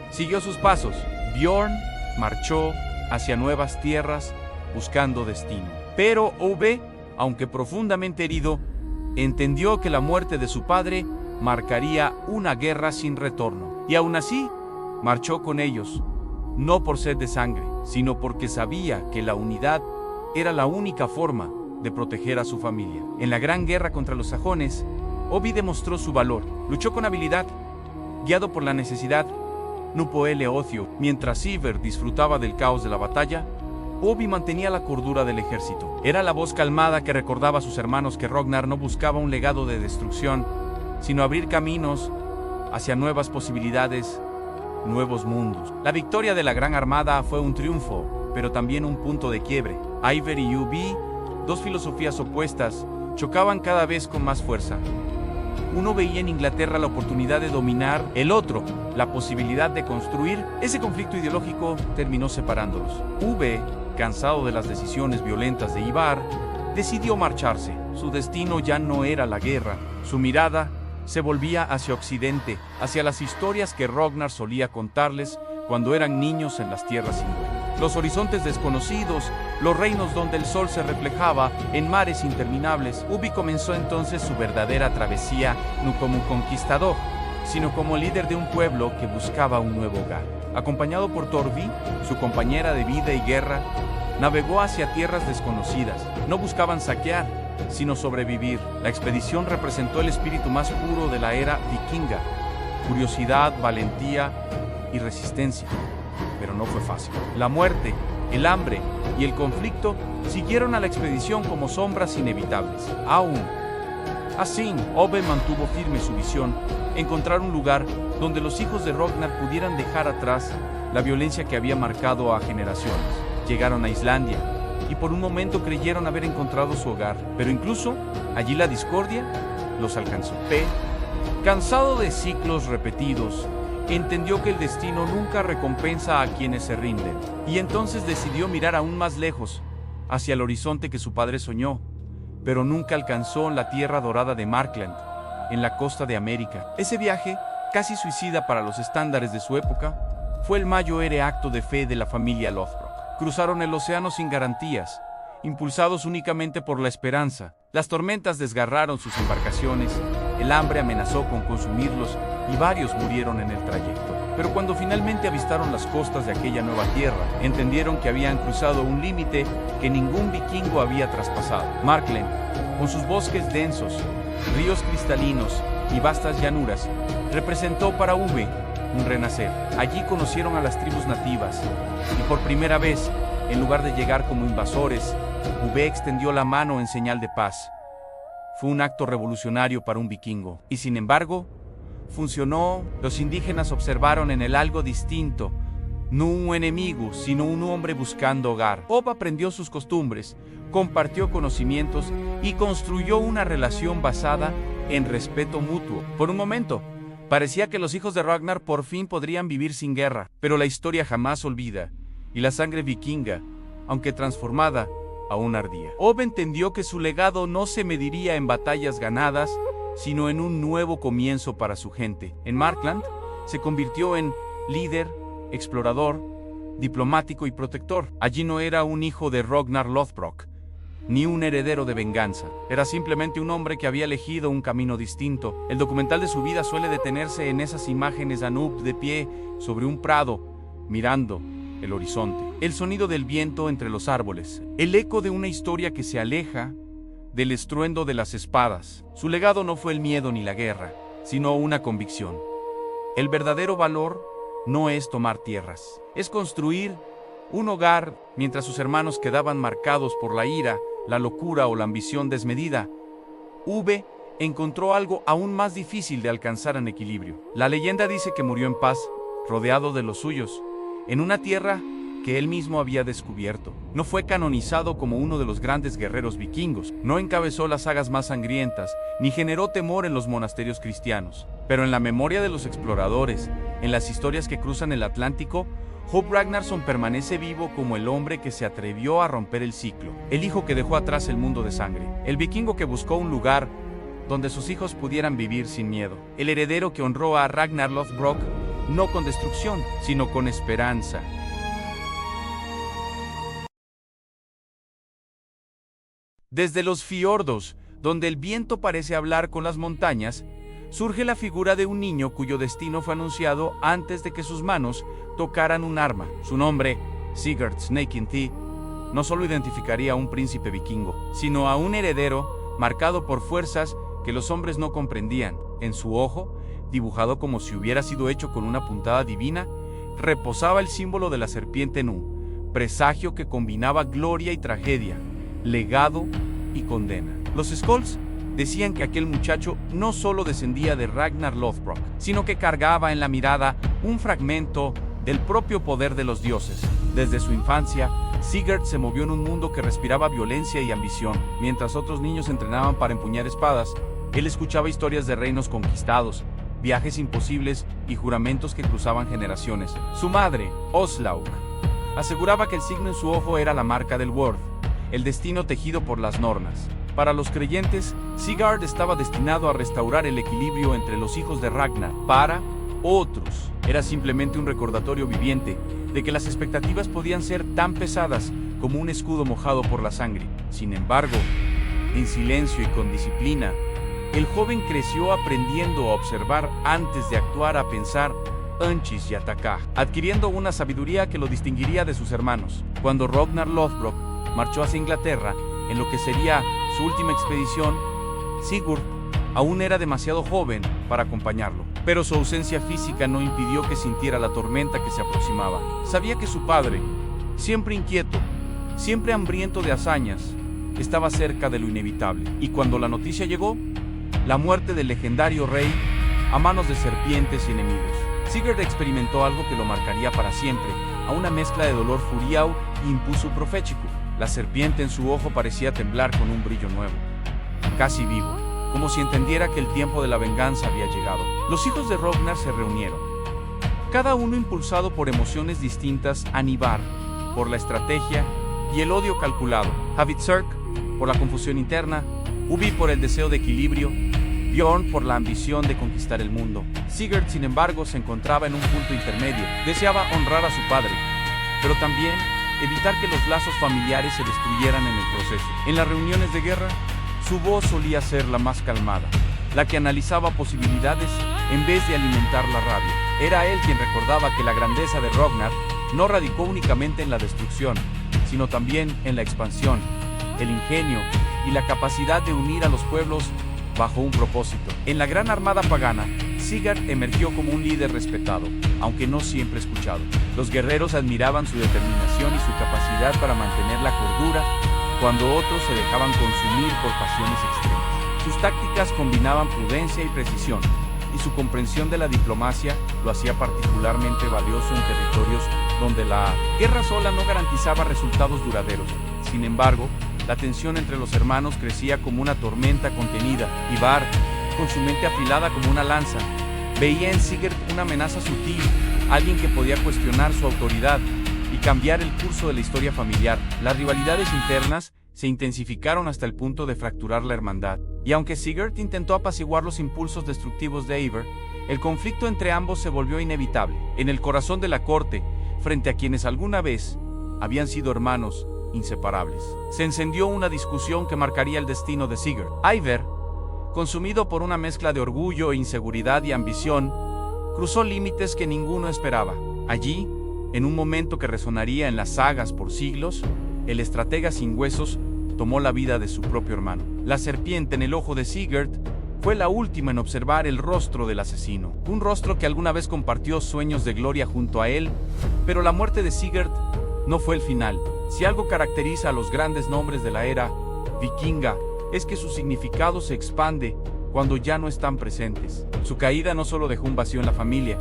[SPEAKER 1] siguió sus pasos. Bjorn marchó hacia nuevas tierras buscando destino. Pero Ove, aunque profundamente herido, entendió que la muerte de su padre marcaría una guerra sin retorno. Y aún así, marchó con ellos, no por sed de sangre, sino porque sabía que la unidad era la única forma de proteger a su familia. En la gran guerra contra los sajones, Obi demostró su valor. Luchó con habilidad, guiado por la necesidad, nupoele ocio. Mientras Ivar disfrutaba del caos de la batalla, Obi mantenía la cordura del ejército. Era la voz calmada que recordaba a sus hermanos que Ragnar no buscaba un legado de destrucción, sino abrir caminos hacia nuevas posibilidades, nuevos mundos. La victoria de la Gran Armada fue un triunfo, pero también un punto de quiebre. Ivar y Ubi, dos filosofías opuestas, chocaban cada vez con más fuerza. Uno veía en Inglaterra la oportunidad de dominar, el otro la posibilidad de construir. Ese conflicto ideológico terminó separándolos. Uwe, cansado de las decisiones violentas de Ivar, decidió marcharse. Su destino ya no era la guerra. Su mirada se volvía hacia Occidente, hacia las historias que Ragnar solía contarles cuando eran niños en las tierras sin dueño. los horizontes desconocidos, los reinos donde el sol se reflejaba en mares interminables. Ubi comenzó entonces su verdadera travesía, no como un conquistador, sino como líder de un pueblo que buscaba un nuevo hogar. Acompañado por Torvi, su compañera de vida y guerra, navegó hacia tierras desconocidas. No buscaban saquear, sino sobrevivir. La expedición representó el espíritu más puro de la era vikinga: curiosidad, valentía y resistencia. Pero no fue fácil. La muerte, el hambre y el conflicto siguieron a la expedición como sombras inevitables. Aún así, Ove mantuvo firme su visión: encontrar un lugar donde los hijos de Ragnar pudieran dejar atrás la violencia que había marcado a generaciones. Llegaron a Islandia y por un momento creyeron haber encontrado su hogar, pero incluso allí la discordia los alcanzó. Cansado de ciclos repetidos, entendió que el destino nunca recompensa a quienes se rinden, y entonces decidió mirar aún más lejos, hacia el horizonte que su padre soñó, pero nunca alcanzó, la tierra dorada de Markland, en la costa de América. Ese viaje, casi suicida para los estándares de su época, fue el mayor acto de fe de la familia Lothbrok. Cruzaron el océano sin garantías, impulsados únicamente por la esperanza. Las tormentas desgarraron sus embarcaciones, el hambre amenazó con consumirlos y varios murieron en el trayecto. Pero cuando finalmente avistaron las costas de aquella nueva tierra, entendieron que habían cruzado un límite que ningún vikingo había traspasado. Markland, con sus bosques densos, ríos cristalinos y vastas llanuras, representó para Uve un renacer. Allí conocieron a las tribus nativas y por primera vez, en lugar de llegar como invasores, Uve extendió la mano en señal de paz. Fue un acto revolucionario para un vikingo y, sin embargo, funcionó. Los indígenas observaron en él algo distinto, no un enemigo, sino un hombre buscando hogar. Ove aprendió sus costumbres, compartió conocimientos y construyó una relación basada en respeto mutuo. Por un momento, parecía que los hijos de Ragnar por fin podrían vivir sin guerra, pero la historia jamás olvida, y la sangre vikinga, aunque transformada, aún ardía. Ove entendió que su legado no se mediría en batallas ganadas, sino en un nuevo comienzo para su gente. En Markland, se convirtió en líder, explorador, diplomático y protector. Allí no era un hijo de Ragnar Lothbrok, ni un heredero de venganza. Era simplemente un hombre que había elegido un camino distinto. El documental de su vida suele detenerse en esas imágenes: Anup de pie sobre un prado, mirando el horizonte. El sonido del viento entre los árboles. El eco de una historia que se aleja del estruendo de las espadas. Su legado no fue el miedo ni la guerra, sino una convicción. El verdadero valor no es tomar tierras, es construir un hogar. Mientras sus hermanos quedaban marcados por la ira, la locura o la ambición desmedida, Uve encontró algo aún más difícil de alcanzar en equilibrio. La leyenda dice que murió en paz, rodeado de los suyos, en una tierra que él mismo había descubierto. No fue canonizado como uno de los grandes guerreros vikingos, no encabezó las sagas más sangrientas, ni generó temor en los monasterios cristianos. Pero en la memoria de los exploradores, en las historias que cruzan el Atlántico, Hope Ragnarsson permanece vivo como el hombre que se atrevió a romper el ciclo, el hijo que dejó atrás el mundo de sangre, el vikingo que buscó un lugar donde sus hijos pudieran vivir sin miedo, el heredero que honró a Ragnar Lothbrok no con destrucción, sino con esperanza. Desde los fiordos, donde el viento parece hablar con las montañas, surge la figura de un niño cuyo destino fue anunciado antes de que sus manos tocaran un arma. Su nombre, Sigurd Snake, no solo identificaría a un príncipe vikingo, sino a un heredero marcado por fuerzas que los hombres no comprendían. En su ojo, dibujado como si hubiera sido hecho con una puntada divina, reposaba el símbolo de la serpiente Nu, presagio que combinaba gloria y tragedia, legado y condena. Los Skalds decían que aquel muchacho no solo descendía de Ragnar Lothbrok, sino que cargaba en la mirada un fragmento del propio poder de los dioses. Desde su infancia, Sigurd se movió en un mundo que respiraba violencia y ambición. Mientras otros niños entrenaban para empuñar espadas, él escuchaba historias de reinos conquistados, viajes imposibles y juramentos que cruzaban generaciones. Su madre, Oslaug, aseguraba que el signo en su ojo era la marca del Word, el destino tejido por las nornas. Para los creyentes, Sigurd estaba destinado a restaurar el equilibrio entre los hijos de Ragnar. Para otros, era simplemente un recordatorio viviente de que las expectativas podían ser tan pesadas como un escudo mojado por la sangre. Sin embargo, en silencio y con disciplina, el joven creció aprendiendo a observar antes de actuar, a pensar antes y atacar, adquiriendo una sabiduría que lo distinguiría de sus hermanos. Cuando Ragnar Lothbrok marchó hacia Inglaterra, en lo que sería su última expedición, Sigurd aún era demasiado joven para acompañarlo, pero su ausencia física no impidió que sintiera la tormenta que se aproximaba. Sabía que su padre, siempre inquieto, siempre hambriento de hazañas, estaba cerca de lo inevitable. Y cuando la noticia llegó, la muerte del legendario rey a manos de serpientes y enemigos, Sigurd experimentó algo que lo marcaría para siempre, a una mezcla de dolor furiao e impulso profético. La serpiente en su ojo parecía temblar con un brillo nuevo, casi vivo, como si entendiera que el tiempo de la venganza había llegado. Los hijos de Ragnar se reunieron, cada uno impulsado por emociones distintas. Ivar, por la estrategia y el odio calculado; Hvitserk, por la confusión interna; Ubbi, por el deseo de equilibrio; Bjorn, por la ambición de conquistar el mundo. Sigurd, sin embargo, se encontraba en un punto intermedio. Deseaba honrar a su padre, pero también evitar que los lazos familiares se destruyeran en el proceso. En las reuniones de guerra, su voz solía ser la más calmada, la que analizaba posibilidades en vez de alimentar la rabia. Era él quien recordaba que la grandeza de Ragnar no radicó únicamente en la destrucción, sino también en la expansión, el ingenio y la capacidad de unir a los pueblos bajo un propósito. En la gran armada pagana, Sigurd emergió como un líder respetado, aunque no siempre escuchado. Los guerreros admiraban su determinación y su capacidad para mantener la cordura cuando otros se dejaban consumir por pasiones extremas. Sus tácticas combinaban prudencia y precisión, y su comprensión de la diplomacia lo hacía particularmente valioso en territorios donde la guerra sola no garantizaba resultados duraderos. Sin embargo, la tensión entre los hermanos crecía como una tormenta contenida. Ivar, con su mente afilada como una lanza, veía en Sigurd una amenaza sutil, alguien que podía cuestionar su autoridad y cambiar el curso de la historia familiar. Las rivalidades internas se intensificaron hasta el punto de fracturar la hermandad, y aunque Sigurd intentó apaciguar los impulsos destructivos de Eivor, el conflicto entre ambos se volvió inevitable. En el corazón de la corte, frente a quienes alguna vez habían sido hermanos inseparables, se encendió una discusión que marcaría el destino de Sigurd. Eivor, consumido por una mezcla de orgullo, inseguridad y ambición, cruzó límites que ninguno esperaba. Allí, en un momento que resonaría en las sagas por siglos, el estratega sin huesos tomó la vida de su propio hermano. La serpiente en el ojo de Sigurd fue la última en observar el rostro del asesino, un rostro que alguna vez compartió sueños de gloria junto a él, pero la muerte de Sigurd no fue el final. Si algo caracteriza a los grandes nombres de la era vikinga, es que su significado se expande cuando ya no están presentes. Su caída no solo dejó un vacío en la familia,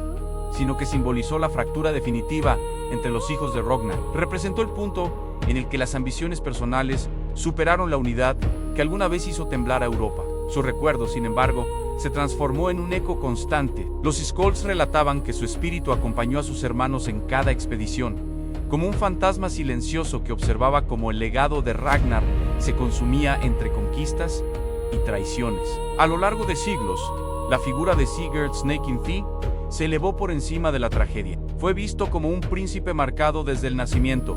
[SPEAKER 1] sino que simbolizó la fractura definitiva entre los hijos de Ragnar. Representó el punto en el que las ambiciones personales superaron la unidad que alguna vez hizo temblar a Europa. Su recuerdo, sin embargo, se transformó en un eco constante. Los Skalds relataban que su espíritu acompañó a sus hermanos en cada expedición, como un fantasma silencioso que observaba cómo el legado de Ragnar se consumía entre conquistas y traiciones. A lo largo de siglos, la figura de Sigurd Snakein-Thi se elevó por encima de la tragedia. Fue visto como un príncipe marcado desde el nacimiento,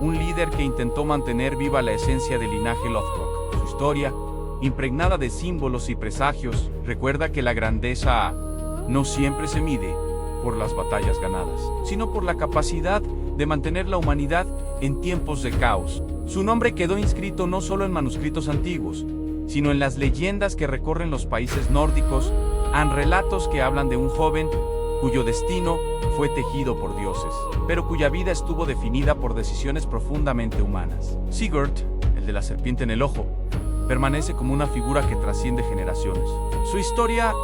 [SPEAKER 1] un líder que intentó mantener viva la esencia del linaje Lothbrok. Su historia, impregnada de símbolos y presagios, recuerda que la grandeza no siempre se mide por las batallas ganadas, sino por la capacidad de mantener la humanidad en tiempos de caos. Su nombre quedó inscrito no solo en manuscritos antiguos, sino en las leyendas que recorren los países nórdicos, en relatos que hablan de un joven cuyo destino fue tejido por dioses, pero cuya vida estuvo definida por decisiones profundamente humanas. Sigurd, el de la serpiente en el ojo, permanece como una figura que trasciende generaciones. Su historia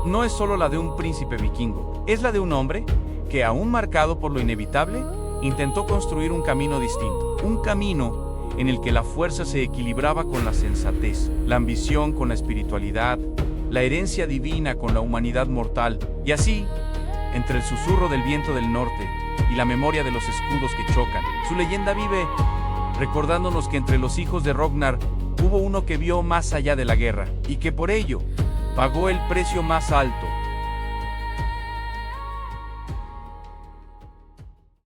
[SPEAKER 1] no es solo la de un príncipe vikingo, es la de un hombre que, aún marcado por lo inevitable, intentó construir un camino distinto, un camino en el que la fuerza se equilibraba con la sensatez, la ambición con la espiritualidad, la herencia divina con la humanidad mortal, y así, entre el susurro del viento del norte y la memoria de los escudos que chocan, su leyenda vive, recordándonos que entre los hijos de Ragnar hubo uno que vio más allá de la guerra, y que por ello pagó el precio más alto.